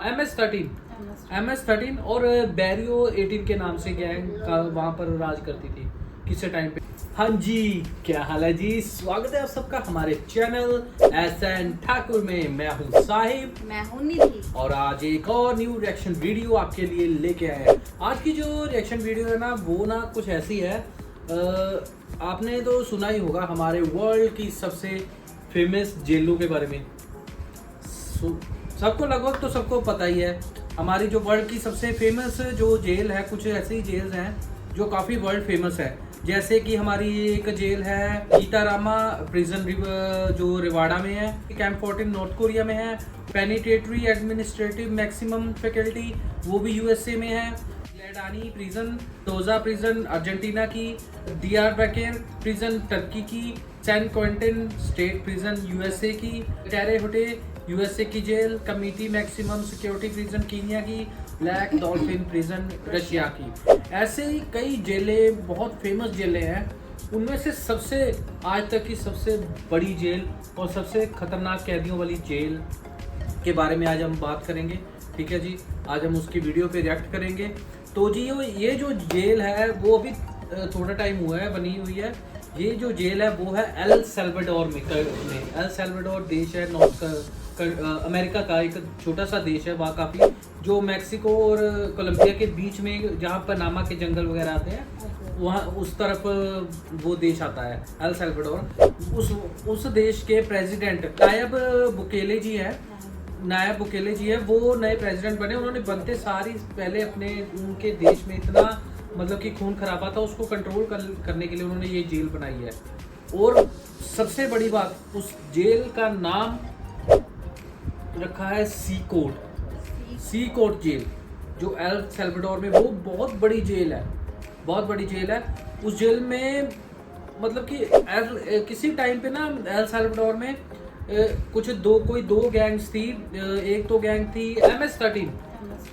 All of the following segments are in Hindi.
MS-13 और बैरियो 18 के नाम से गैंग का वहाँ पर राज करती थी किसी टाइम पे। हाँ जी, क्या हाल है जी, स्वागत है आप सबका हमारे चैनल SN ठाकुर में। मैं हूँ साहिब, मैं हूँ निधि और आज एक और न्यू रिएक्शन वीडियो आपके लिए लेके आए हैं। आज की जो रिएक्शन वीडियो है ना, वो ना कुछ ऐसी है, आपने तो सुना ही होगा हमारे वर्ल्ड की सबसे फेमस जेलों के बारे में। सबको लगभग तो सबको पता ही है, हमारी जो वर्ल्ड की सबसे फेमस जो जेल है, कुछ ऐसी जेल्स हैं जो काफ़ी वर्ल्ड फेमस है। जैसे कि हमारी एक जेल है गीतारामा प्रिजन जो रिवाड़ा में है, कैंप 14 नॉर्थ कोरिया में है। पेनिटेटरी एडमिनिस्ट्रेटिव मैक्सिमम फैकल्टी वो भी यूएसए में है। लेडानी प्रिजन, टोजा प्रिजन अर्जेंटीना की, डियारबकर प्रिजन टर्की की, San Quentin state prison USA की, टेरे होटे यूएसए की जेल, Kamiti maximum security prison Kenya की, ब्लैक डॉल्फिन प्रिजन रशिया की। ऐसे ही कई जेलें, बहुत फेमस जेलें हैं। उनमें से सबसे आज तक की सबसे बड़ी जेल और सबसे खतरनाक कैदियों वाली जेल के बारे में आज हम बात करेंगे। ठीक है जी, आज हम उसकी वीडियो पे रिएक्ट करेंगे। तो जी ये जो जेल है वो अभी थोड़ा टाइम हुआ है बनी हुई है। ये जो जेल है वो है एल सल्वाडोर में। एल सल्वाडोर देश है नॉर्थ अमेरिका का एक छोटा सा देश है, वहाँ काफ़ी जो मैक्सिको और कोलंबिया के बीच में, जहाँ पनामा के जंगल वगैरह आते हैं, वहाँ उस तरफ वो देश आता है एल सल्वाडोर। उस देश के प्रेसिडेंट नायब बुकेले जी है, वो नए प्रेसिडेंट बने। उन्होंने बनते सारी पहले उनके देश में इतना मतलब कि खून खराबा था, उसको कंट्रोल करने के लिए उन्होंने ये जेल बनाई है। और सबसे बड़ी बात, उस जेल का नाम रखा है सी कोर्ट जेल, जो एल सल्वाडोर में, वो बहुत बड़ी जेल है। उस जेल में मतलब कि किसी टाइम पे ना एल सल्वाडोर में कोई दो गैंग्स थी। एक तो गैंग थी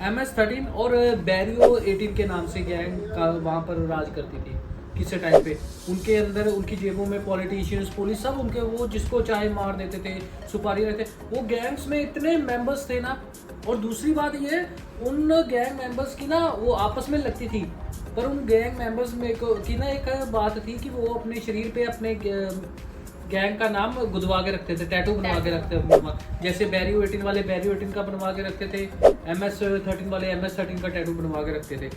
MS-13 और बैरियो 18 के नाम से गैंग का वहाँ पर राज करती थी किसी टाइम पे। उनके अंदर, उनकी जेबों में पॉलिटिशियंस, पुलिस, सब उनके, वो जिसको चाहे मार देते थे, सुपारी रहते। वो गैंग्स में इतने मेंबर्स थे ना। और दूसरी बात ये, उन गैंग मेंबर्स की ना वो आपस में लगती थी, पर उन गैंग मेंबर्स में की ना एक बात थी कि वो अपने शरीर पे अपने गैंग का नाम गुदवा के रखते थे, टैटू बनवा के रखते थे। जैसे बैरियो 18 वाले बैरियो 18 का बनवा के रखते थे, MS-13 वाले MS-13 का टैटू बनवा के रखते थे।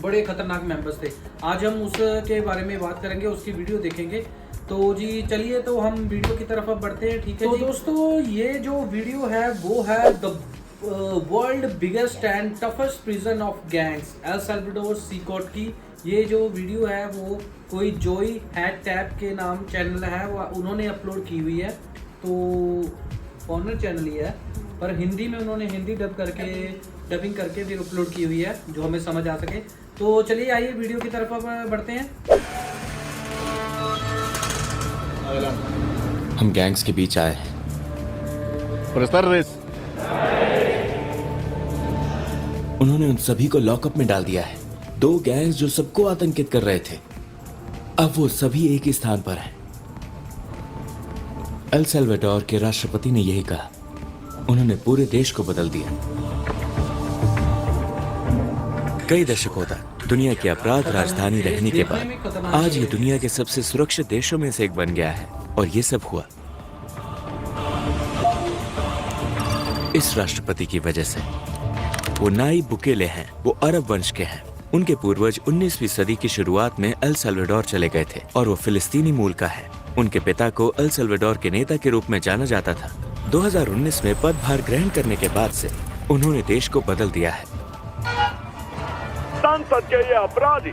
बड़े खतरनाक मेंबर्स थे। आज हम उसके बारे में बात करेंगे, उसकी वीडियो देखेंगे। तो जी चलिए, तो हम वीडियो की तरफ अब बढ़ते हैं। ठीक है तो दोस्तों, ये जो वीडियो है वो है the world biggest and toughest prison of gangs, El Salvador CECOT की। ये जो वीडियो है वो कोई जोई हैट टैप के नाम चैनल है, वो उन्होंने अपलोड की हुई है। तो फॉरनर चैनल ही है, पर हिंदी में उन्होंने डबिंग करके फिर अपलोड की हुई है, जो हमें समझ आ सके। तो चलिए आइए वीडियो की तरफ अब बढ़ते हैं। हम गैंग्स के बीच आए हैं। उन्होंने उन सभी को लॉकअप में डाल दिया है। दो गैंग्स जो सबको आतंकित कर रहे थे, अब वो सभी एक ही स्थान पर हैं। एल सल्वाडोर के राष्ट्रपति ने यही कहा। उन्होंने पूरे देश को बदल दिया। कई दशकों तक दुनिया की अपराध राजधानी रहने के बाद आज ये दुनिया के सबसे सुरक्षित देशों में से एक बन गया है। और ये सब हुआ इस राष्ट्रपति की वजह से। वो नायब बुकेले हैं, वो अरब वंश के हैं। उनके पूर्वज 19वीं सदी की शुरुआत में एल सल्वाडोर चले गए थे और वो फिलिस्तीनी मूल का है। उनके पिता को एल सल्वाडोर के नेता के रूप में जाना जाता था। 2019 में पदभार ग्रहण करने के बाद से उन्होंने देश को बदल दिया है। संसद के ये अपराधी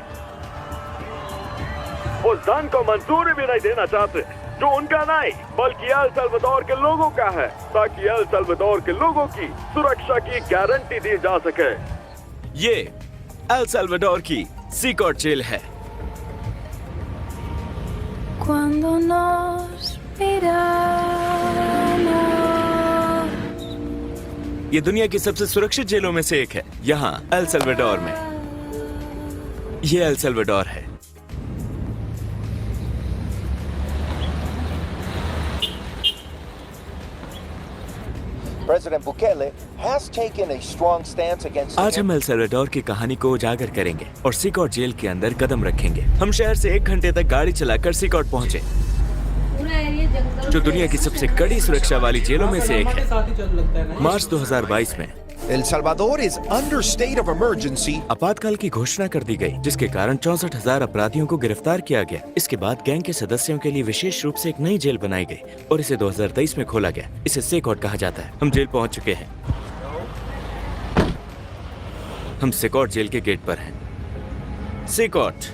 उस धन को मंजूरी भी नहीं देना चाहते जो उनका नहीं, बल्कि एल सल्वाडोर के लोगों का है, ताकि एल सल्वाडोर के लोगों की सुरक्षा की गारंटी दी जा सके। ये एल सल्वाडोर की सी कोर्ट जेल है। ये दुनिया की सबसे सुरक्षित जेलों में से एक है, यहाँ एल सल्वाडोर में। ये एल सल्वाडोर है। President Bukele has taken a strong stance against आज हम एल सल्वाडोर की कहानी को उजागर करेंगे और सिकॉट जेल के अंदर कदम रखेंगे। हम शहर से 1 घंटे तक गाड़ी चलाकर सिकॉट पहुंचे, जो दुनिया की सबसे कड़ी सुरक्षा वाली जेलों में से एक है। मार्च 2022 में El Salvador is under state of emergency. आपातकाल की घोषणा कर दी गई, जिसके कारण 64,000 अपराधियों को गिरफ्तार किया गया। इसके बाद गैंग के सदस्यों के लिए विशेष रूप से एक नई जेल बनाई गई और इसे 2023 में खोला गया। इसे सिकॉट कहा जाता है। हम जेल पहुंच चुके हैं। हम सिकॉट जेल के गेट पर हैं। सिकॉट,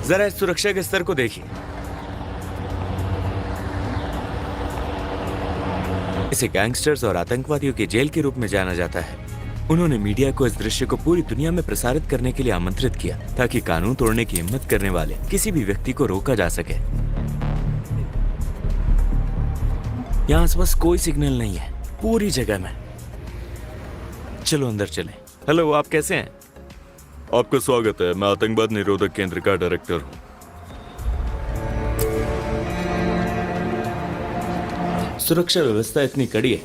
जरा इस सुरक्षा के स्तर को देखिए। इसे गैंगस्टर्स और आतंकवादियों की जेल के रूप में जाना जाता है। उन्होंने मीडिया को इस दृश्य को पूरी दुनिया में प्रसारित करने के लिए आमंत्रित किया, ताकि कानून तोड़ने की हिम्मत करने वाले किसी भी व्यक्ति को रोका जा सके। यहाँ आसपास कोई सिग्नल नहीं है पूरी जगह में। चलो अंदर चलें। हेलो, आप कैसे हैं? आपका स्वागत है। मैं आतंकवाद निरोधक केंद्र का डायरेक्टर हूँ। सुरक्षा व्यवस्था इतनी कड़ी है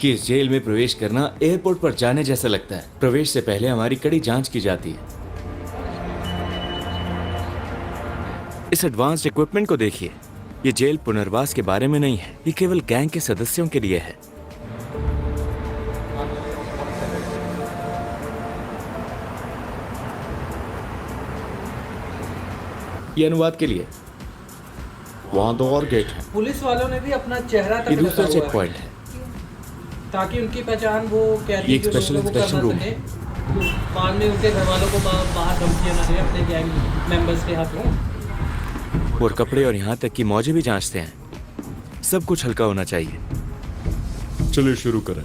कि इस जेल में प्रवेश करना एयरपोर्ट पर जाने जैसा लगता है। प्रवेश से पहले हमारी कड़ी जांच की जाती है। इस एडवांस्ड इक्विपमेंट को देखिए। ये जेल पुनर्वास के बारे में नहीं है, ये केवल गैंग के सदस्यों के लिए है। ये अनुवाद के लिए। वहां 2 और गेट है। पुलिस वालों ने भी अपना चेहरा तक ये दूसरा रखा चेक हुआ है, पॉइंट है। ताकि उनकी पहचान वो कैदी ये एक जो स्पेशल लोगों को कर इंस्पेक्शन रूम सके। बाद में उनके घर वालों को बाहर धमकियां ना दे अपने गैंग मेंबर्स के हाथों। और कपड़े और यहाँ तक कि मौजे भी जांचते हैं। सब कुछ हल्का होना चाहिए। चलिए शुरू करें।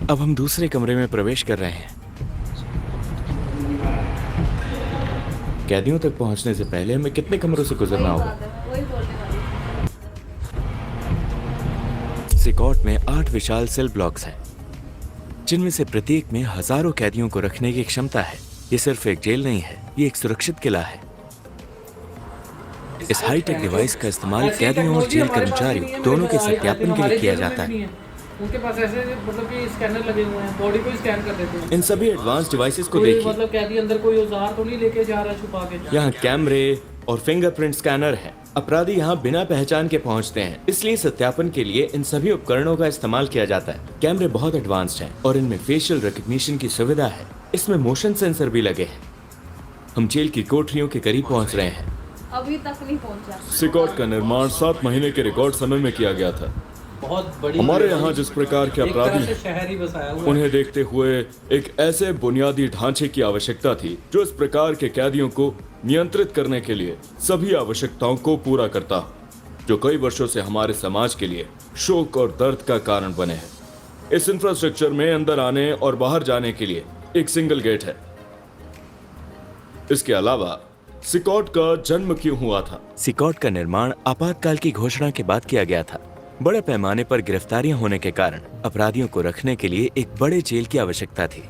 अब हम दूसरे कमरे में प्रवेश कर रहे हैं। कैदियों तक पहुंचने से पहले हमें कितने कमरों से गुजरना होगा? सिकॉट में 8 विशाल सेल ब्लॉक्स हैं, जिनमें से प्रत्येक में हजारों कैदियों को रखने की क्षमता है। ये सिर्फ एक जेल नहीं है, ये एक सुरक्षित किला है। इस हाईटेक डिवाइस का इस्तेमाल कैदियों और जेल कर्मचारियों दोनों के सत्यापन के लिए किया जाता है। उनके पास ऐसे मतलब कि स्कैनर लगे हुए हैं, बॉडी को स्कैन कर देते हैं। इन सभी एडवांस डिवाइसेस को कोई देखिए। मतलब कैदी अंदर कोई औजार तो नहीं लेके जा रहा छुपा के। यहाँ कैमरे और फिंगरप्रिंट स्कैनर है। अपराधी यहाँ बिना पहचान के पहुँचते हैं, इसलिए सत्यापन के लिए इन सभी उपकरणों का इस्तेमाल किया जाता है। कैमरे बहुत एडवांस्ड हैं और इनमें फेशियल रिकग्निशन की सुविधा है। इसमें मोशन सेंसर भी लगे हैं। हम जेल की कोठरियों के करीब पहुँच रहे हैं। अभी तक नहीं पहुंचा। सिकॉट का निर्माण 7 महीने के रिकॉर्ड समय में किया गया था। बहुत बड़ी हमारे यहाँ जिस प्रकार के अपराधी हैं, शहर ही बसाया हुआ है। उन्हें देखते हुए एक ऐसे बुनियादी ढांचे की आवश्यकता थी जो इस प्रकार के कैदियों को नियंत्रित करने के लिए सभी आवश्यकताओं को पूरा करता हो, जो कई वर्षों से हमारे समाज के लिए शोक और दर्द का कारण बने हैं। इस इंफ्रास्ट्रक्चर में अंदर आने और बाहर जाने के लिए एक सिंगल गेट है। इसके अलावा सिकॉट का जन्म क्यों हुआ था? सिकॉट का निर्माण आपातकाल की घोषणा के बाद किया गया था। बड़े पैमाने पर गिरफ्तारियां होने के कारण अपराधियों को रखने के लिए एक बड़े जेल की आवश्यकता थी।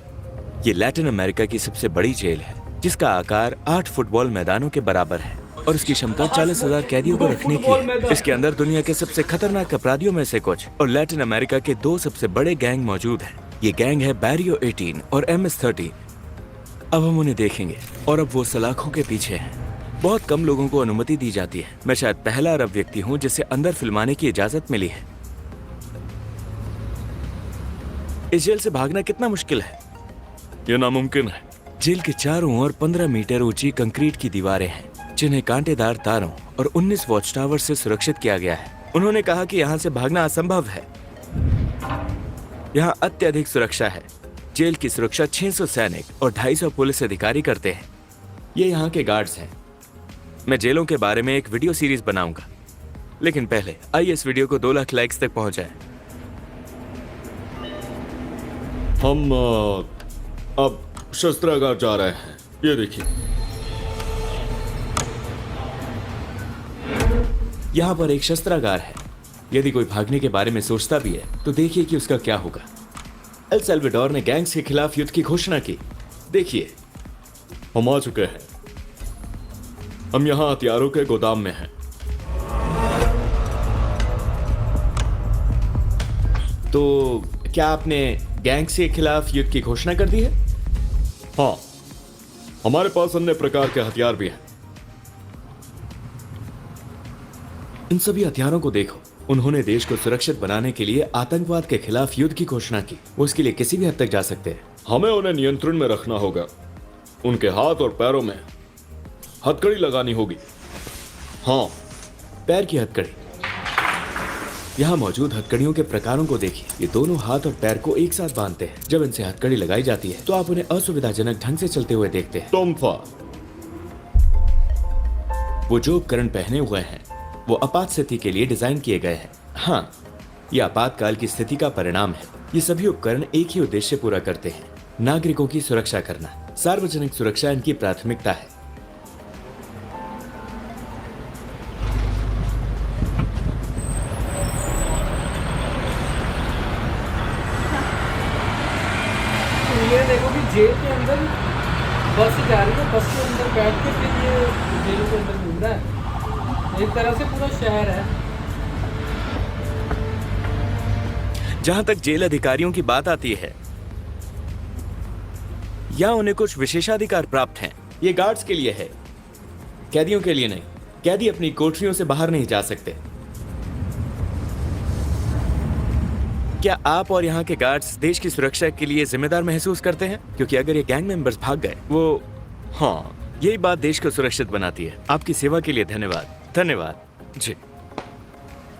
ये लैटिन अमेरिका की सबसे बड़ी जेल है, जिसका आकार 8 फुटबॉल मैदानों के बराबर है और इसकी क्षमता 40,000 कैदियों को रखने की है। इसके अंदर दुनिया के सबसे खतरनाक अपराधियों में से कुछ और लैटिन अमेरिका के 2 सबसे बड़े गैंग मौजूद हैं। ये गैंग है बैरियो 18 और MS-13। अब हम उन्हें देखेंगे और अब वो सलाखों के पीछे हैं। बहुत कम लोगों को अनुमति दी जाती है। मैं शायद पहला अरब व्यक्ति हूं जिसे अंदर फिल्माने की इजाजत मिली है। इस जेल से भागना कितना मुश्किल है? यह नामुमकिन है। जेल के चारों ओर 15 मीटर ऊंची कंक्रीट की दीवारें हैं, जिन्हें कांटेदार तारों और 19 वॉच टावर से सुरक्षित किया गया है। उन्होंने कहा कि यहाँ से भागना असंभव है। यहाँ अत्यधिक सुरक्षा है। जेल की सुरक्षा 600 सैनिक और 250 पुलिस अधिकारी करते हैं। ये यहाँ के गार्ड्स हैं। मैं जेलों के बारे में एक वीडियो सीरीज बनाऊंगा, लेकिन पहले आइए इस वीडियो को 2 लाख लाइक्स तक पहुंचाएं। हम अब शस्त्रागार जा रहे हैं। ये देखिए, यहाँ पर एक शस्त्रागार है। यदि कोई भागने के बारे में सोचता भी है तो देखिए कि उसका क्या होगा। एल सल्वाडोर ने गैंग्स के खिलाफ युद्ध की घोषणा की देखिए, हम आ चुके हैं। हम यहाँ हथियारों के गोदाम में हैं। तो क्या आपने गैंग के खिलाफ युद्ध की घोषणा कर दी है? हाँ, हमारे पास अन्य प्रकार के हथियार भी हैं। इन सभी हथियारों को देखो। उन्होंने देश को सुरक्षित बनाने के लिए आतंकवाद के खिलाफ युद्ध की घोषणा की। वो इसके लिए किसी भी हद तक जा सकते हैं। हमें उन्हें नियंत्रण में रखना होगा। उनके हाथ और पैरों में हथकड़ी लगानी होगी। हाँ, पैर की हथकड़ी। यहाँ मौजूद हथकड़ियों के प्रकारों को देखिए। ये दोनों हाथ और पैर को एक साथ बांधते हैं। जब इनसे हथकड़ी लगाई जाती है तो आप उन्हें असुविधाजनक ढंग से चलते हुए देखते हैं। तोम्फा। वो जो उपकरण पहने हुए हैं वो आपात स्थिति के लिए डिजाइन किए गए हैं। हाँ, ये आपातकाल की स्थिति का परिणाम है। ये सभी उपकरण एक ही उद्देश्य पूरा करते हैं, नागरिकों की सुरक्षा करना। सार्वजनिक सुरक्षा इनकी प्राथमिकता है। ये देखो कि जेल के अंदर बस जा रही है, बस के अंदर बैठ के फिर ये जेलों के अंदर घूम रहा है। एक तरह से पूरा शहर है। जहां तक जेल अधिकारियों की बात आती है, यहाँ उन्हें कुछ विशेषाधिकार प्राप्त हैं। ये गार्ड्स के लिए है, कैदियों के लिए नहीं। कैदी अपनी कोठरियों से बाहर नहीं जा सकते। क्या आप और यहाँ के गार्ड्स देश की सुरक्षा के लिए जिम्मेदार महसूस करते हैं? क्योंकि अगर ये गैंग मेंबर्स भाग गए, वो हाँ, यही बात देश को सुरक्षित बनाती है। आपकी सेवा के लिए धन्यवाद। धन्यवाद जी।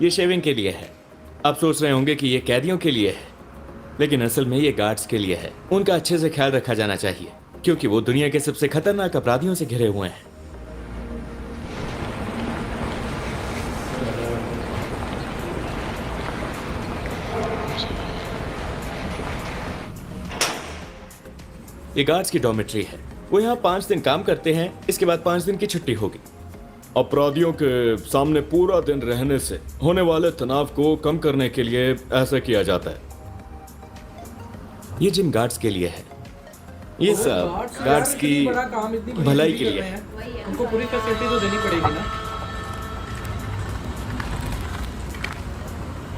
ये शेविंग के लिए है। आप सोच रहे होंगे कि ये कैदियों के लिए है, लेकिन असल में ये गार्ड्स के लिए है। उनका अच्छे से ख्याल रखा जाना चाहिए क्योंकि वो दुनिया के सबसे खतरनाक अपराधियों से घिरे हुए हैं। ये गार्ड्स की डॉर्मेट्री है। वो यहाँ 5 दिन काम करते हैं, इसके बाद 5 दिन की छुट्टी होगी। अपराधियों के सामने पूरा दिन रहने से होने वाले तनाव को कम करने के लिए ऐसा किया जाता है। ये जिम गार्ड्स के लिए है। ये सब गार्ड्स की बड़ा काम इतनी बड़ी भलाई ड्यूटी के कर लिए रहे हैं, उनको पूरी फैसिलिटी तो देनी पड़ेगी ना।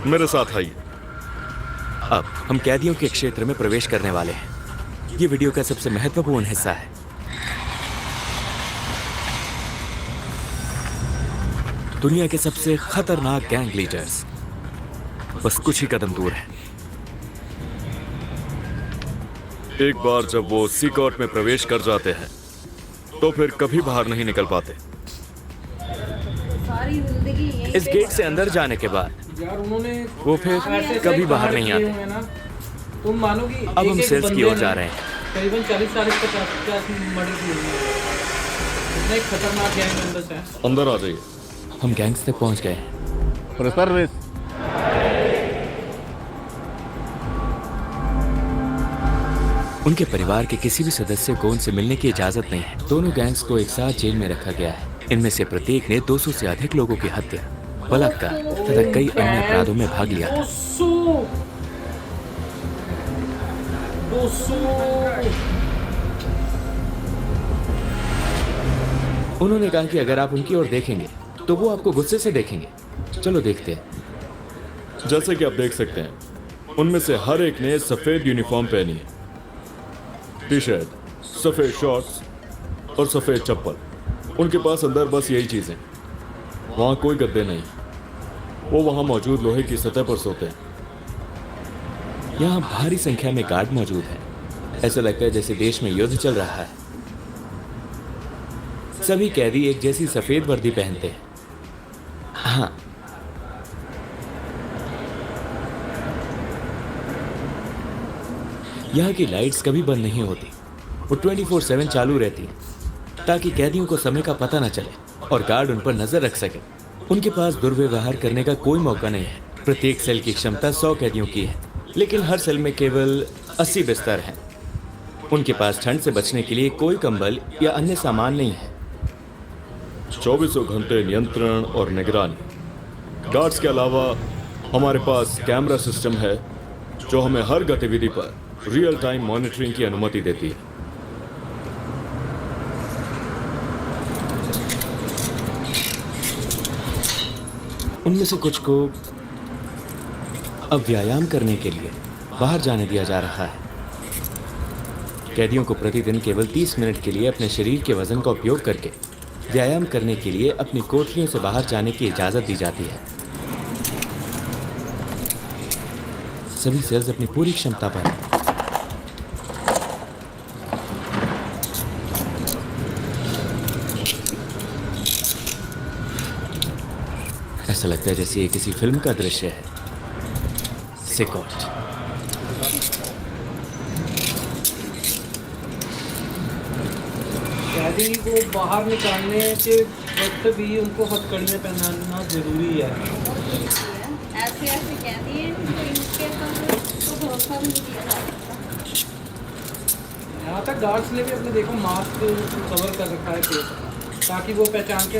मेरे साथ आइए। अब हम कैदियों के क्षेत्र में प्रवेश करने वाले हैं। ये वीडियो का सबसे महत्वपूर्ण हिस्सा है। दुनिया के सबसे खतरनाक गैंग लीडर्स बस कुछ ही कदम दूर है। एक बार जब वो सी कोर्ट में प्रवेश कर जाते हैं तो फिर कभी बाहर नहीं निकल पाते। सारी जिंदगी यहीं इस गेट से अंदर जाने के बाद यार उन्होंने वो फिर ऐसे कभी बाहर कांड नहीं किए आते। हुए हैं ना। तुम मानो कि अब हम एक-एक सेल्स की बंदे ओर जा ने रहे हैं। करीबन 40-50 मर्डर किए हुए हैं। इतने खतरनाक गैंग मेंबर्स हैं। अंदर आ जाइए। हम गैंग्स तक पहुंच गए हैं। उनके परिवार के किसी भी सदस्य को उनसे मिलने की इजाजत नहीं है। दोनों गैंग्स को एक साथ जेल में रखा गया है। इनमें से प्रत्येक ने 200 से अधिक लोगों की हत्या, बलात्कार तथा कई अन्य अपराधों में भाग लिया था। 200 उन्होंने कहा कि अगर आप उनकी ओर देखेंगे तो वो आपको गुस्से से देखेंगे। चलो देखते हैं। जैसे कि आप देख सकते हैं, उनमें से हर एक ने सफेद यूनिफॉर्म पहनी है, टी शर्ट, सफेद शॉर्ट्स और सफेद चप्पल। उनके पास अंदर बस यही चीजें। वहां कोई गद्दे नहीं। वो वहां मौजूद लोहे की सतह पर सोते हैं। यहाँ भारी संख्या में गार्ड मौजूद हैं। ऐसा लगता है जैसे देश में युद्ध चल रहा है। सभी कैदी एक जैसी सफेद वर्दी पहनते हैं। हाँ, यहाँ की लाइट्स कभी बंद नहीं होती। वो 24/7 चालू रहती है ताकि कैदियों को समय का पता न चले और गार्ड उन पर नजर रख सके। उनके पास दुर्व्यवहार करने का कोई मौका नहीं है। प्रत्येक सेल की क्षमता 100 कैदियों की है, लेकिन हर सेल में केवल 80 बिस्तर हैं। उनके पास ठंड से बचने के लिए कोई कंबल या अन्य सामान नहीं है। 24 घंटे नियंत्रण और निगरानी। गार्ड्स के अलावा हमारे पास कैमरा सिस्टम है जो हमें हर गतिविधि पर रियल टाइम मॉनिटरिंग की अनुमति देती है। उनमें से कुछ को अब व्यायाम करने के लिए बाहर जाने दिया जा रहा है। कैदियों को प्रतिदिन केवल 30 मिनट के लिए अपने शरीर के वजन का उपयोग करके व्यायाम करने के लिए अपनी कोठरियों से बाहर जाने की इजाज़त दी जाती है। सभी सेल्स अपनी पूरी क्षमता पर हैं। ऐसा लगता है जैसे ये किसी फिल्म का दृश्य है। सिकोट। कैदी को बाहर निकालने के वक्त भी उनको हथकड़ियाँ पहनाना जरूरी है। ऐसे ऐसे कैदी हैं जिनके तो भरोसा भी नहीं किया जा सकता। यहाँ तक गार्ड्स ने भी अपने देखो मास्क कवर कर रखा है फेस, ताकि वो पहचान के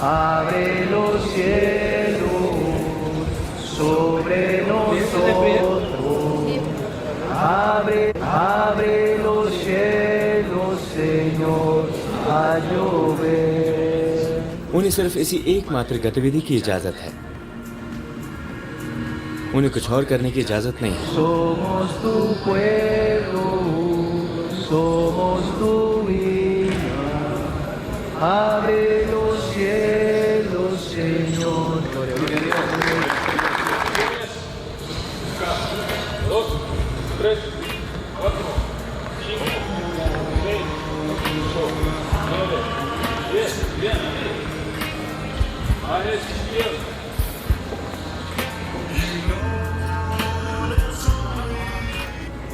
Abre los cielos sobre nosotros. Abre los cielos, Señor, a llover. उन्हें सिर्फ इसी एकमात्र गतिविधि की इजाजत है। उन्हें कुछ और करने की इजाजत नहीं है। Somos tu pueblo, somos tu vida. Abre los cielos, Señor.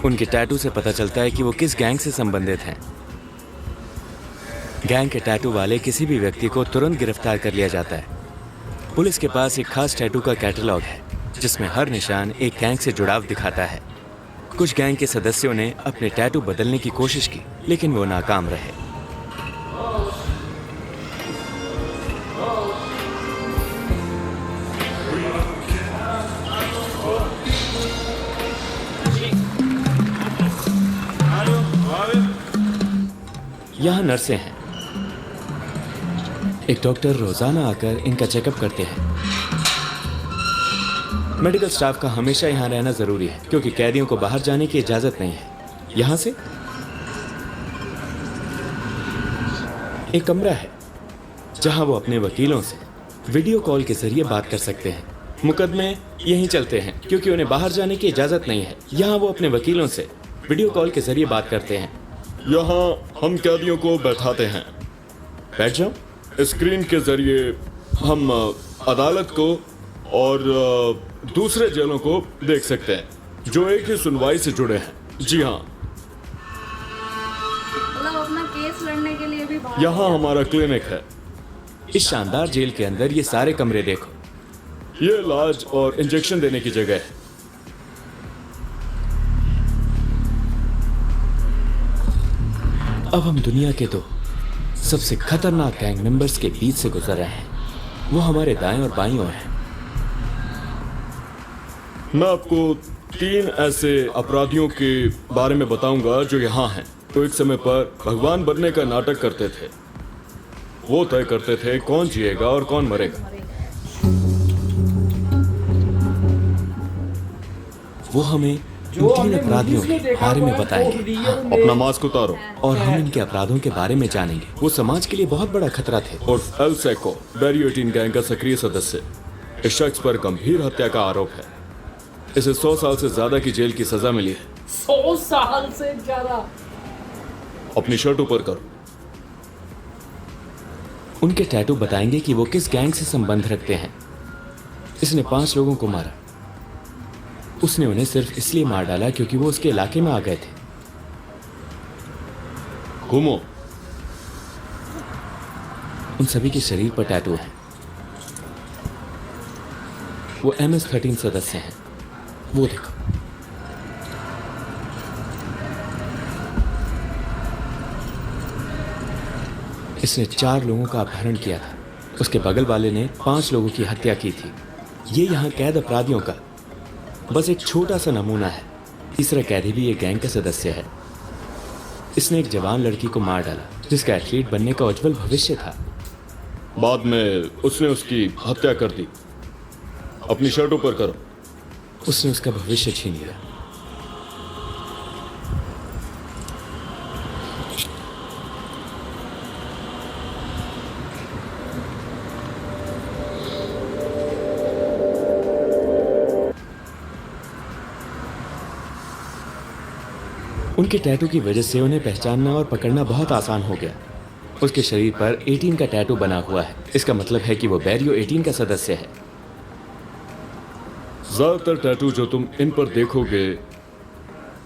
उनके टैटू से पता चलता है कि वो किस गैंग से संबंधित हैं। गैंग के टैटू वाले किसी भी व्यक्ति को तुरंत गिरफ्तार कर लिया जाता है। पुलिस के पास एक खास टैटू का कैटलॉग है जिसमें हर निशान एक गैंग से जुड़ाव दिखाता है। कुछ गैंग के सदस्यों ने अपने टैटू बदलने की कोशिश की, लेकिन वो नाकाम रहे। यहाँ नर्सें हैं। एक डॉक्टर रोजाना आकर इनका चेकअप करते हैं। मेडिकल स्टाफ का हमेशा यहाँ रहना जरूरी है क्योंकि कैदियों को बाहर जाने की इजाजत नहीं है। यहाँ से एक कमरा है जहाँ वो अपने वकीलों से वीडियो कॉल के जरिए बात कर सकते हैं। मुकदमे यहीं चलते हैं क्योंकि उन्हें बाहर जाने की इजाजत नहीं है। यहाँ वो अपने वकीलों से वीडियो कॉल के जरिए बात करते हैं। यहाँ हम कैदियों को बैठाते हैं। बैठ जाओ। स्क्रीन के जरिए हम अदालत को और दूसरे जेलों को देख सकते हैं जो एक ही सुनवाई से जुड़े हैं। जी हाँ, मतलब अपना केस लड़ने के लिए भी बाहर यहाँ हमारा क्लिनिक है। इस शानदार जेल के अंदर ये सारे कमरे देखो। ये इलाज और इंजेक्शन देने की जगह है। अब हम दुनिया के दो सबसे खतरनाक गैंग मेंबर्स के बीच से गुजर रहे हैं। वो हमारे दाएं और बाईं ओर हैं। मैं आपको 3 ऐसे अपराधियों के बारे में बताऊंगा जो यहाँ हैं। तो एक समय पर भगवान बनने का नाटक करते थे। वो तय करते थे कौन जिएगा और कौन मरेगा। वो हमें जो इन हमने अपराधियों movies में के देखा बारे में हुआ है, बताएंगे अपना मास्क उतारो। और हम इनके अपराधों के बारे में जानेंगे। वो समाज के लिए बहुत बड़ा खतरा थे। और एल सैको बैरियो 18 गैंग का सक्रिय सदस्य। इस शख्स पर गंभीर हत्या का आरोप है। इसे 100 साल से ज्यादा की जेल की सजा मिली है। 100 साल से ज्यादा। अपनी शर्ट ऊपर करो। उनके टैटू बताएंगे कि वो किस गैंग से संबंध रखते हैं। इसने 5 लोगों को मारा। उसने उन्हें सिर्फ इसलिए मार डाला क्योंकि वो उसके इलाके में आ गए थे। घूमो। उन सभी के शरीर पर टैटू हैं। वो MS-13 सदस्य हैं। वो देखो। इसने 4 लोगों का अपहरण किया था। उसके बगल वाले ने 5 लोगों की हत्या की थी। ये यहाँ कैद अपराधियों का बस एक छोटा सा नमूना है। तीसरा कैदी भी एक गैंग का सदस्य है। इसने एक जवान लड़की को मार डाला जिसका एथलीट बनने का उज्जवल भविष्य था। बाद में उसने उसकी हत्या कर दी। अपनी शर्ट ऊपर करो। उसने उसका भविष्य छीन लिया। उनके टैटू की वजह से उन्हें पहचानना और पकड़ना बहुत आसान हो गया। उसके शरीर पर 18 का टैटू बना हुआ है। इसका मतलब है कि वो बैरियो 18 का सदस्य है। ज्यादातर टैटू जो तुम इन पर देखोगे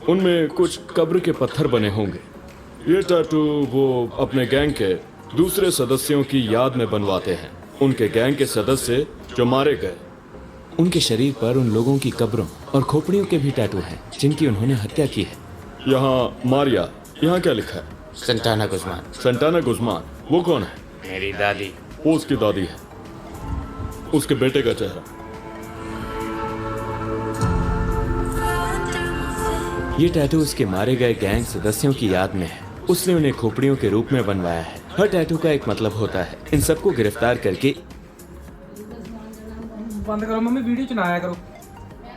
उनमें कुछ कब्र के पत्थर बने होंगे। ये टैटू वो अपने गैंग के दूसरे सदस्यों की याद में बनवाते हैं। उनके गैंग के सदस्य जो मारे गए। उनके शरीर पर उन लोगों की कब्रों और खोपड़ियों के भी टैटू हैं जिनकी उन्होंने हत्या की है। यहाँ मारिया। यहाँ क्या लिखा है? संटाना गुज़मान। संटाना गुज़मान। वो कौन है? मेरी दादी। वो उसकी दादी है। उसके बेटे का चेहरा। ये टैटू उसके मारे गए गैंग सदस्यों की याद में है। उसने उन्हें खोपड़ियों के रूप में बनवाया है। हर टैटू का एक मतलब होता है। इन सबको गिरफ्तार करके बंद करो मम्मी, वीडियो चलाया करो।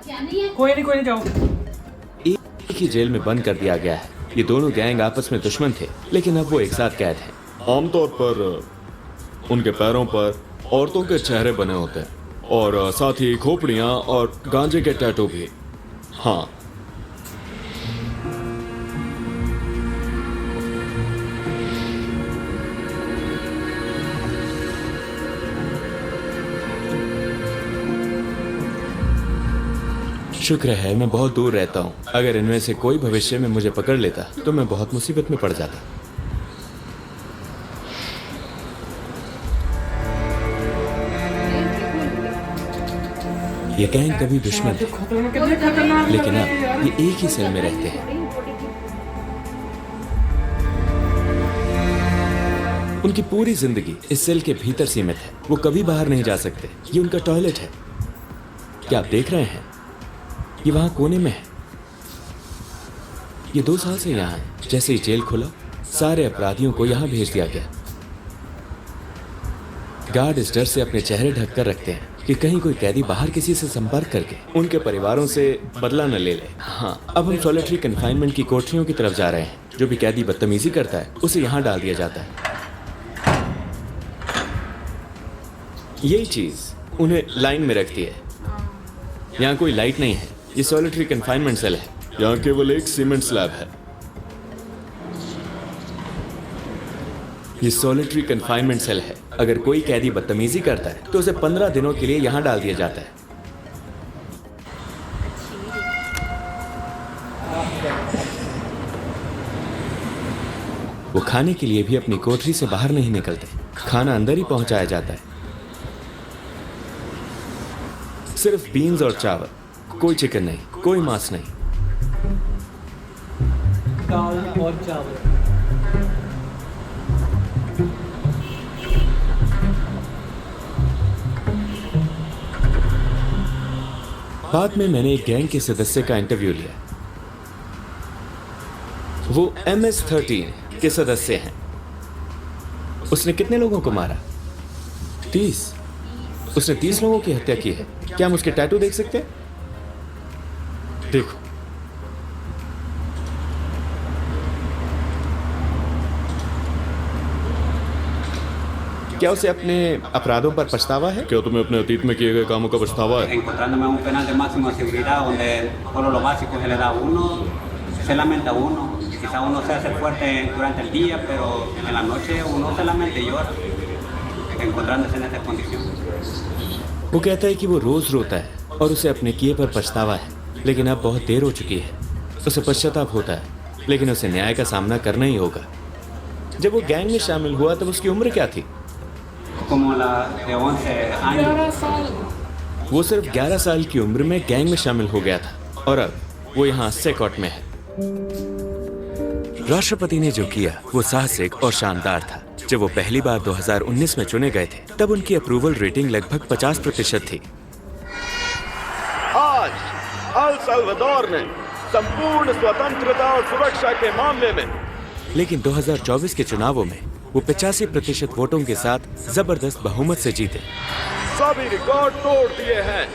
क्या नहीं है? कोई नहीं जाओ। एक ही जेल में बंद कर दिया गया है। ये दोनों गैंग आपस में दुश्मन थे, लेकिन अब वो एक साथ कैद हैं। आमतौर पर उनके पैरों पर औरतों के चेहरे बने होते हैं और साथ ही खोपड़ियां और गांजे के टैटू भी। हाँ, शुक्र है मैं बहुत दूर रहता हूँ। अगर इनमें से कोई भविष्य में मुझे पकड़ लेता तो मैं बहुत मुसीबत में पड़ जाता। ये गैंग कभी दुश्मन थे, लेकिन अब ये एक ही सेल में रहते हैं। उनकी पूरी जिंदगी इस सेल के भीतर सीमित है। वो कभी बाहर नहीं जा सकते। ये उनका टॉयलेट है। क्या आप देख रहे हैं? ये वहां कोने में है। ये 2 साल से यहाँ है। जैसे ही जेल खुला, सारे अपराधियों को यहाँ भेज दिया गया। गार्ड इस डर से अपने चेहरे ढककर रखते हैं कि कहीं कोई कैदी बाहर किसी से संपर्क करके उनके परिवारों से बदला न ले ले। हाँ, अब हम सॉलिटरी कन्फाइनमेंट की कोठरियों की तरफ जा रहे हैं। जो भी कैदी बदतमीजी करता है उसे यहाँ डाल दिया जाता है। यही चीज उन्हें लाइन में रखती है। यहाँ कोई लाइट नहीं है। ये सॉलिटरी कन्फाइनमेंट सेल है। यहाँ केवल एक सीमेंट स्लैब है। ये सॉलिटरी कन्फाइनमेंट सेल है। अगर कोई कैदी बदतमीजी करता है तो उसे 15 दिनों के लिए यहाँ डाल दिया जाता है। वो खाने के लिए भी अपनी कोठरी से बाहर नहीं निकलते। खाना अंदर ही पहुंचाया जाता है। सिर्फ बीन्स और चावल, कोई चिकन नहीं, कोई मांस नहीं। दाल और चावल। बाद में मैंने एक गैंग के सदस्य का इंटरव्यू लिया। वो MS-13 के सदस्य हैं। उसने कितने लोगों को मारा? 30। उसने 30 लोगों की हत्या की है। क्या हम उसके टैटू देख सकते हैं? देखो, क्या उसे अपने अपराधों पर पछतावा है? क्या तुम्हें अपने अतीत में किए गए कामों का पछतावा है? Encontrándome un penal de máxima seguridad donde solo lo básico se le da a uno, se lamenta uno, quizá uno se hace fuerte durante el día, pero en la noche uno solamente llora, encontrándose en esta condición. वो कहता है कि वो रोज रोता है और उसे अपने किए पर पछतावा है, लेकिन अब बहुत देर हो चुकी है। उसे पश्चाताप होता है, लेकिन उसे न्याय का सामना करना ही होगा। जब वो गैंग में शामिल हुआ तब उसकी उम्र क्या थी? Como la de 11 años. वो सिर्फ 11 साल की उम्र में गैंग में शामिल हो गया था और अब वो यहाँ सेकॉट में है। राष्ट्रपति ने जो किया वो साहसिक और शानदार था। जब वो पहली बार 2019 में चुने गए थे तब उनकी अप्रूवल रेटिंग लगभग 50% थी। आज अल सल्वाडोर ने संपूर्ण स्वतंत्रता और सुरक्षा के मामले में, लेकिन 2024 के चुनावों में वो 85% वोटों के साथ जबरदस्त बहुमत से जीते। सभी रिकॉर्ड तोड़ दिए हैं।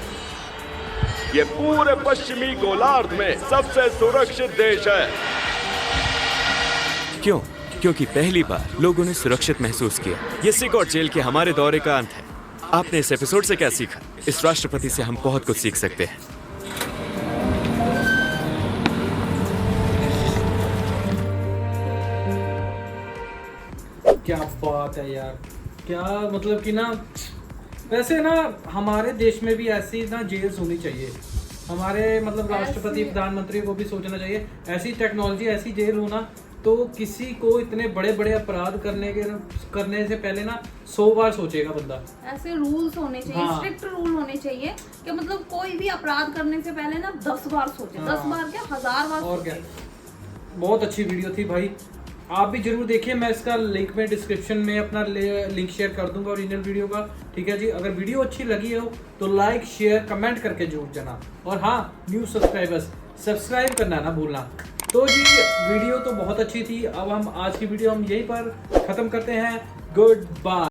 ये पूरे पश्चिमी गोलार्ध में सबसे सुरक्षित देश है। क्यों? क्योंकि पहली बार लोगों ने सुरक्षित महसूस किया। ये सिकॉट जेल के हमारे दौरे का अंत है। आपने इस एपिसोड से क्या सीखा? इस राष्ट्रपति से हम बहुत कुछ सीख सकते हैं। क्या बात है यार, क्या मतलब कि ना, वैसे ना हमारे देश में भी ऐसी ना जेल्स होनी चाहिए। हमारे मतलब राष्ट्रपति प्रधानमंत्री को भी सोचना चाहिए ऐसी टेक्नोलॉजी, ऐसी जेल होना तो किसी को इतने बड़े बड़े अपराध करने से पहले ना 100 बार सोचेगा बंदा। ऐसे रूल्स होने चाहिए, हाँ। स्ट्रिक्ट रूल होने चाहिए कि मतलब कोई भी अपराध करने से पहले ना 10 बार सोचे। 10 बार क्या, 1000 बार और क्या। बहुत अच्छी वीडियो थी भाई, आप भी जरूर देखिए। मैं इसका लिंक में डिस्क्रिप्शन में अपना लिंक शेयर कर दूंगा ओरिजिनल वीडियो का। ठीक है जी, अगर वीडियो अच्छी लगी हो तो लाइक शेयर कमेंट करके जरूर जाना। और हाँ, न्यू सब्सक्राइबर्स सब्सक्राइब करना ना भूलना। तो जी वीडियो तो बहुत अच्छी थी। अब हम आज की वीडियो हम यहीं पर ख़त्म करते हैं। Good bye.